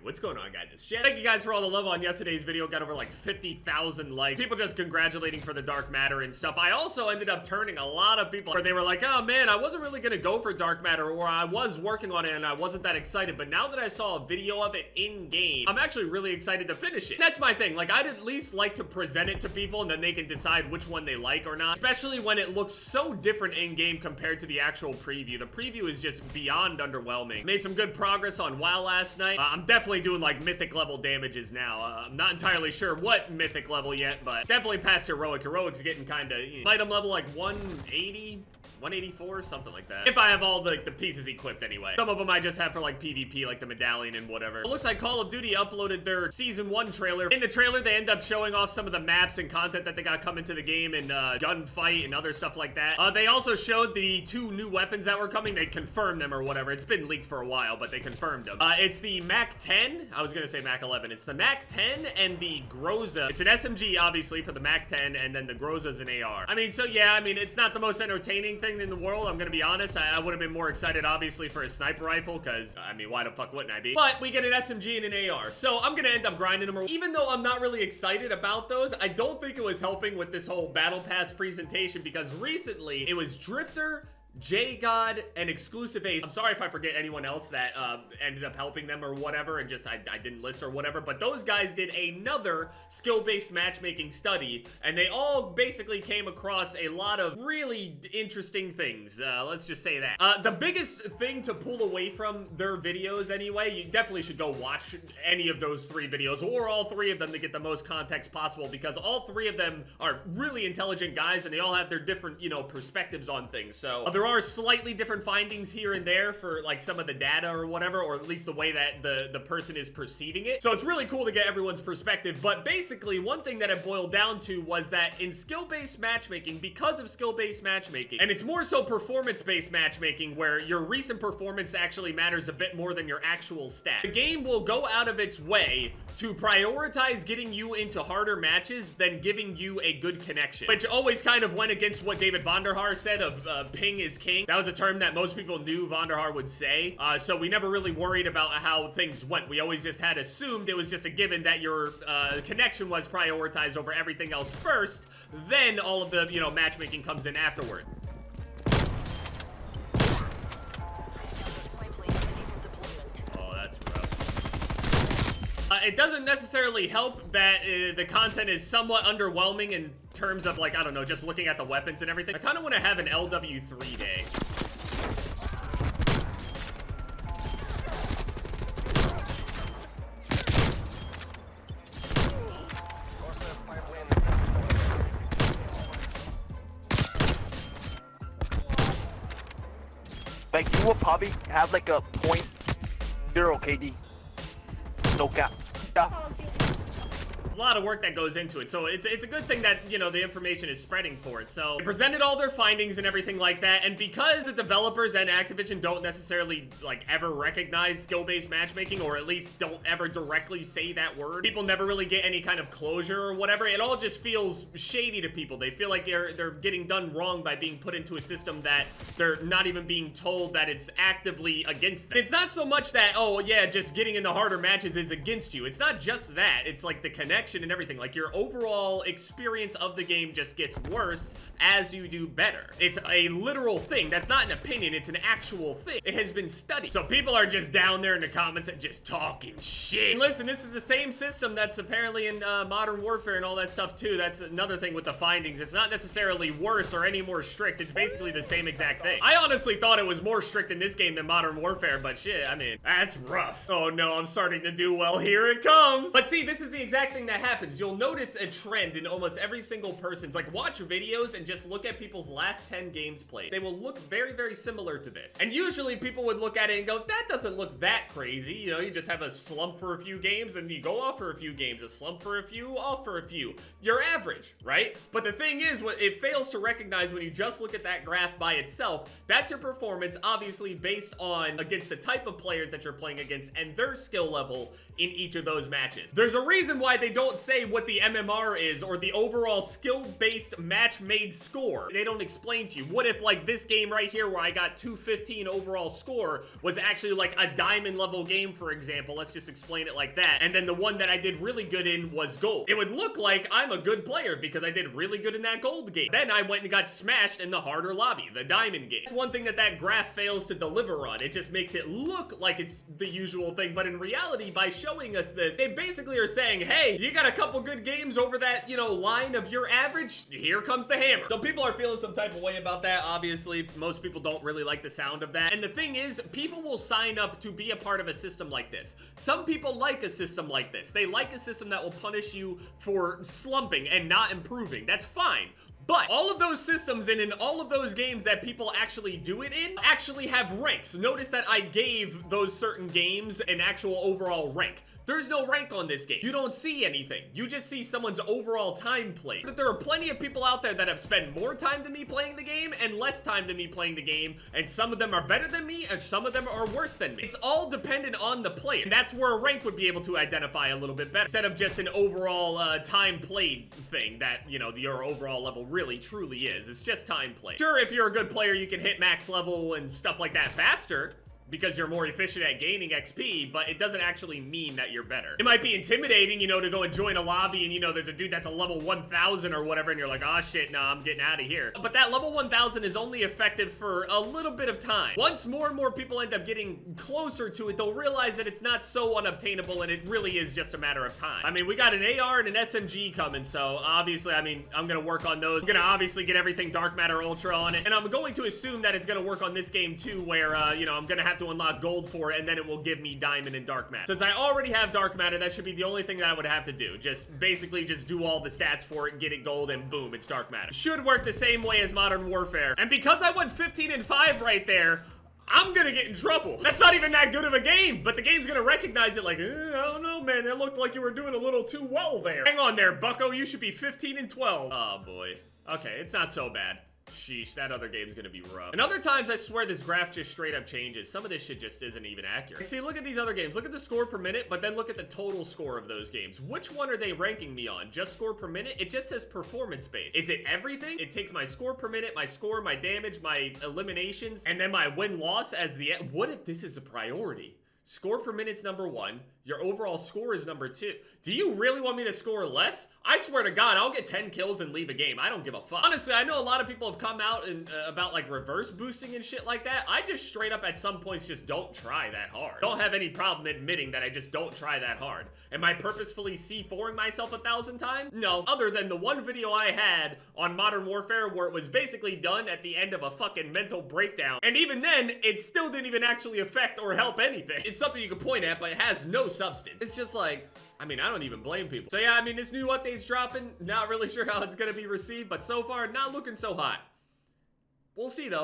What's going on, guys? It's Jen. Thank you guys for all the love on yesterday's video. Got over like 50,000 likes. People just congratulating for the Dark Matter and stuff. I also ended up turning a lot of people where they were like, oh man, I wasn't really gonna go for Dark Matter, or I was working on it and I wasn't that excited, but now that I saw a video of it in game, I'm actually really excited to finish it. That's my thing. Like, I'd at least like to present it to people and then they can decide which one they like or not, especially when it looks so different in game compared to the actual preview. The preview is just beyond underwhelming. Made some good progress on WoW last night. I'm definitely doing like mythic level damages now. I'm not entirely sure what mythic level yet, but definitely past heroic. Heroic's getting kind of item level like 180, 184, something like that. If I have all the pieces equipped anyway. Some of them I just have for like PvP, like the medallion and whatever. It looks like Call of Duty uploaded their Season 1 trailer. In the trailer, they end up showing off some of the maps and content that they got coming to the game, and gunfight and other stuff like that. They also showed the 2 new weapons that were coming. They confirmed them or whatever. It's been leaked for a while, but they confirmed them. It's the Mac 10. I was gonna say Mac 11. It's the Mac 10 and the Groza. It's an SMG, obviously, for the Mac 10, and then the Groza's an AR. I mean, so yeah, I mean, it's not the most entertaining thing in the world, I'm gonna be honest. I would have been more excited, obviously, for a sniper rifle, because, I mean, why the fuck wouldn't I be? But we get an SMG and an AR, so I'm gonna end up grinding them. Even though I'm not really excited about those, I don't think it was helping with this whole Battle Pass presentation, because recently, it was Drifter, J-God, and Exclusive Ace. I'm sorry if I forget anyone else that ended up helping them or whatever, and just I didn't list or whatever, but those guys did another skill-based matchmaking study, and they all basically came across a lot of really interesting things. Let's just say that. The biggest thing to pull away from their videos anyway, you definitely should go watch any of those 3 videos, or all 3 of them, to get the most context possible, because all 3 of them are really intelligent guys, and they all have their different, you know, perspectives on things. So there are slightly different findings here and there for like some of the data or whatever, or at least the way that the person is perceiving it. So it's really cool to get everyone's perspective. But basically, one thing that it boiled down to was that in skill-based matchmaking, because of skill-based matchmaking, and it's more so performance-based matchmaking, where your recent performance actually matters a bit more than your actual stat, the game will go out of its way to prioritize getting you into harder matches than giving you a good connection, which always kind of went against what David Vonderhaar said of ping is king. That was a term that most people knew Vonderhaar would say, so we never really worried about how things went. We always just had assumed it was just a given that your connection was prioritized over everything else first, then all of the, you know, matchmaking comes in afterward. It doesn't necessarily help that the content is somewhat underwhelming in terms of, like, I don't know, just looking at the weapons and everything. I kind of want to have an LW3 day. Like, you will probably have like a 0.0 KD. No cap. Yeah. A lot of work that goes into it, so it's a good thing that, you know, the information is spreading for it. So they presented all their findings and everything like that, and because the developers and Activision don't necessarily like ever recognize skill-based matchmaking, or at least don't ever directly say that word, people never really get any kind of closure or whatever. It all just feels shady to people. They feel like they're getting done wrong by being put into a system that they're not even being told that it's actively against them. It's not so much that, oh yeah, just getting into harder matches is against you. It's not just that. It's like the connection and everything. Like, your overall experience of the game just gets worse as you do better. It's a literal thing. That's not an opinion, it's an actual thing. It has been studied. So people are just down there in the comments and just talking shit. And listen, this is the same system that's apparently in Modern Warfare and all that stuff too. That's another thing with the findings. It's not necessarily worse or any more strict. It's basically the same exact thing. I honestly thought it was more strict in this game than Modern Warfare, but shit, I mean, that's rough. Oh no, I'm starting to do well. Here it comes. But see, this is the exact thing that happens. You'll notice a trend in almost every single person's, like, watch videos and just look at people's last 10 games played. They will look very, very similar to this. And usually people would look at it and go, that doesn't look that crazy. You know, you just have a slump for a few games and you go off for a few games, a slump for a few, off for a few. You're average, right? But the thing is, what it fails to recognize when you just look at that graph by itself, that's your performance, obviously based on against the type of players that you're playing against and their skill level in each of those matches. There's a reason why they don't don't say what the MMR is or the overall skill-based match-made score. They don't explain to you. What if, like, this game right here where I got 215 overall score was actually like a diamond level game, for example? Let's just explain it like that. And then the one that I did really good in was gold. It would look like I'm a good player because I did really good in that gold game. Then I went and got smashed in the harder lobby, the diamond game. It's one thing that graph fails to deliver on. It just makes it look like it's the usual thing, but in reality, by showing us this, they basically are saying, hey, you got a couple good games over that, you know, line of your average? Here comes the hammer. So people are feeling some type of way about that. Obviously, most people don't really like the sound of that. And the thing is, people will sign up to be a part of a system like this. Some people like a system like this. They like a system that will punish you for slumping and not improving. That's fine. But all of those systems and in all of those games that people actually do it in actually have ranks. Notice that I gave those certain games an actual overall rank. There's no rank on this game. You don't see anything. You just see someone's overall time played. But there are plenty of people out there that have spent more time than me playing the game and less time than me playing the game, and some of them are better than me and some of them are worse than me. It's all dependent on the player. And that's where a rank would be able to identify a little bit better instead of just an overall time played thing that, you know, your overall level really truly is. It's just time played. Sure, if you're a good player, you can hit max level and stuff like that faster, because you're more efficient at gaining XP, but it doesn't actually mean that you're better. It might be intimidating, you know, to go and join a lobby and, you know, there's a dude that's a level 1000 or whatever, and you're like, oh shit, nah, I'm getting out of here. But that level 1000 is only effective for a little bit of time. Once more and more people end up getting closer to it, they'll realize that it's not so unobtainable and it really is just a matter of time. I mean, we got an AR and an SMG coming, so obviously, I mean, I'm gonna work on those. I'm gonna obviously get everything Dark Matter Ultra on it, and I'm going to assume that it's gonna work on this game too, where, you know, I'm gonna have to unlock gold for it, and then it will give me diamond and dark matter. Since I already have dark matter, that should be the only thing that I would have to do. Just basically just do all the stats for it, get it gold, and boom, it's dark matter. Should work the same way as Modern Warfare. And because I went 15 and 5 right there, I'm gonna get in trouble. That's not even that good of a game, but the game's gonna recognize it like, I don't know, man, it looked like you were doing a little too well there. Hang on there, bucko, you should be 15 and 12. Oh boy. Okay, it's not so bad. Sheesh, that other game's gonna be rough. And other times, I swear this graph just straight up changes. Some of this shit just isn't even accurate. See, look at these other games. Look at the score per minute, but then look at the total score of those games. Which one are they ranking me on? Just score per minute? It just says performance-based. Is it everything? It takes my score per minute, my score, my damage, my eliminations, and then my win-loss as the end. What if this is a priority? Score per minute's number 1. Your overall score is number 2. Do you really want me to score less? I swear to God, I'll get 10 kills and leave a game. I don't give a fuck. Honestly, I know a lot of people have come out and about like reverse boosting and shit like that. I just straight up at some points just don't try that hard. Don't have any problem admitting that I just don't try that hard. Am I purposefully C4ing myself 1,000 times? No, other than the one video I had on Modern Warfare where it was basically done at the end of a fucking mental breakdown. And even then, it still didn't even actually affect or help anything. It's something you can point at, but it has no substance. It's just like, I mean, I don't even blame people. So yeah, I mean, this new update's dropping. Not really sure how it's gonna be received, but so far, not looking so hot. We'll see though.